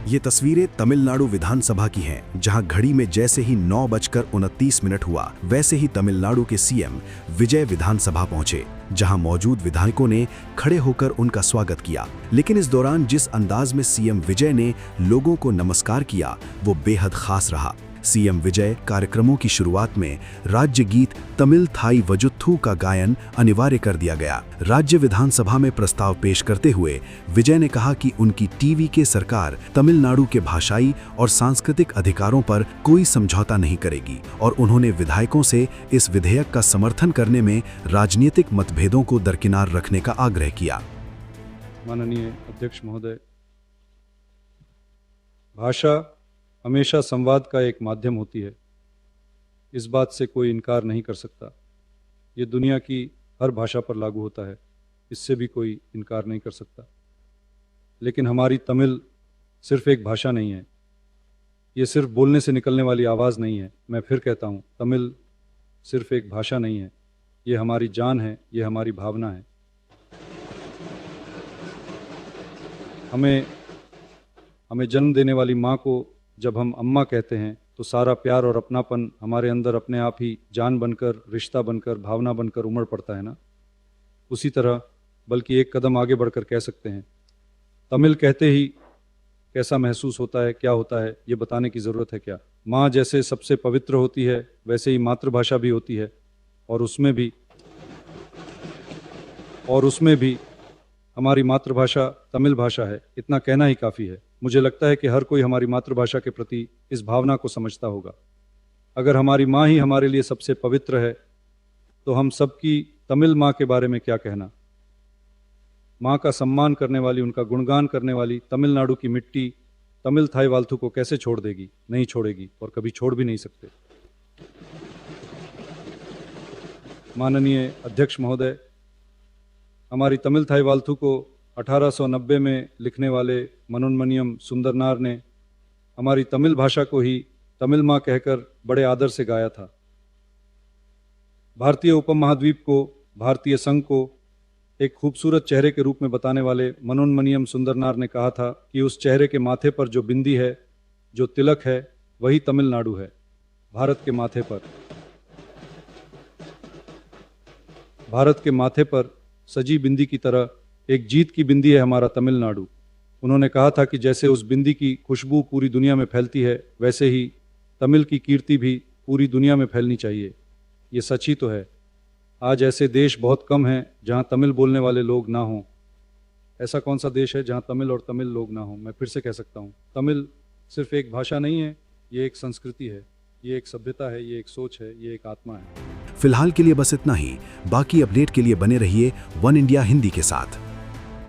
ये तस्वीरें तमिलनाडु विधानसभा की हैं, जहां घड़ी में जैसे ही 9:29 हुआ, वैसे ही तमिलनाडु के सीएम विजय विधानसभा पहुंचे, जहां मौजूद विधायकों ने खड़े होकर उनका स्वागत किया। लेकिन इस दौरान जिस अंदाज में सीएम विजय ने लोगों को नमस्कार किया, वो बेहद खास रहा। सीएम विजय कार्यक्रमों की शुरुआत में राज्य गीत तमिल थाई वजुत्थु का गायन अनिवार्य कर दिया गया। राज्य विधानसभा में प्रस्ताव पेश करते हुए विजय ने कहा कि उनकी टीवी के सरकार तमिलनाडु के भाषाई और सांस्कृतिक अधिकारों पर कोई समझौता नहीं करेगी, और उन्होंने विधायकों से इस विधेयक का समर्थन करने में राजनीतिक मतभेदों को दरकिनार रखने का आग्रह किया। माननीय अध्यक्ष महोदय, भाषा हमेशा संवाद का एक माध्यम होती है, इस बात से कोई इनकार नहीं कर सकता। ये दुनिया की हर भाषा पर लागू होता है, इससे भी कोई इनकार नहीं कर सकता। लेकिन हमारी तमिल सिर्फ एक भाषा नहीं है, ये सिर्फ बोलने से निकलने वाली आवाज़ नहीं है। मैं फिर कहता हूँ, तमिल सिर्फ एक भाषा नहीं है, ये हमारी जान है, ये हमारी भावना है। हमें जन्म देने वाली माँ को जब हम अम्मा कहते हैं तो सारा प्यार और अपनापन हमारे अंदर अपने आप ही जान बनकर, रिश्ता बनकर, भावना बनकर उमड़ पड़ता है ना। उसी तरह, बल्कि एक कदम आगे बढ़कर कह सकते हैं, तमिल कहते ही कैसा महसूस होता है, क्या होता है, ये बताने की ज़रूरत है क्या। माँ जैसे सबसे पवित्र होती है, वैसे ही मातृभाषा भी होती है, और उसमें भी हमारी मातृभाषा तमिल भाषा है। इतना कहना ही काफ़ी है। मुझे लगता है कि हर कोई हमारी मातृभाषा के प्रति इस भावना को समझता होगा। अगर हमारी माँ ही हमारे लिए सबसे पवित्र है, तो हम सबकी तमिल माँ के बारे में क्या कहना। माँ का सम्मान करने वाली, उनका गुणगान करने वाली तमिलनाडु की मिट्टी तमिल थाई वाल्थु को कैसे छोड़ देगी? नहीं छोड़ेगी, और कभी छोड़ भी नहीं सकते। माननीय अध्यक्ष महोदय, हमारी तमिल थाई वाल्थु को 1890 में लिखने वाले मनोन्मनियम सुंदरनार ने हमारी तमिल भाषा को ही तमिल माँ कहकर बड़े आदर से गाया था। भारतीय उपमहाद्वीप को, भारतीय संघ को एक खूबसूरत चेहरे के रूप में बताने वाले मनोन्मनियम सुंदरनार ने कहा था कि उस चेहरे के माथे पर जो बिंदी है, जो तिलक है, वही तमिलनाडु है। भारत के माथे पर सजी बिंदी की तरह एक जीत की बिंदी है हमारा तमिलनाडु। उन्होंने कहा था कि जैसे उस बिंदी की खुशबू पूरी दुनिया में फैलती है, वैसे ही तमिल की कीर्ति भी पूरी दुनिया में फैलनी चाहिए। ये सच ही तो है। आज ऐसे देश बहुत कम हैं जहां तमिल बोलने वाले लोग ना हों। ऐसा कौन सा देश है जहां तमिल और तमिल लोग ना हों? मैं फिर से कह सकता हूं, तमिल सिर्फ एक भाषा नहीं है, ये एक संस्कृति है, ये एक सभ्यता है, ये एक सोच है, ये एक आत्मा है। फिलहाल के लिए बस इतना ही। बाकी अपडेट के लिए बने रहिए वन इंडिया हिंदी के साथ।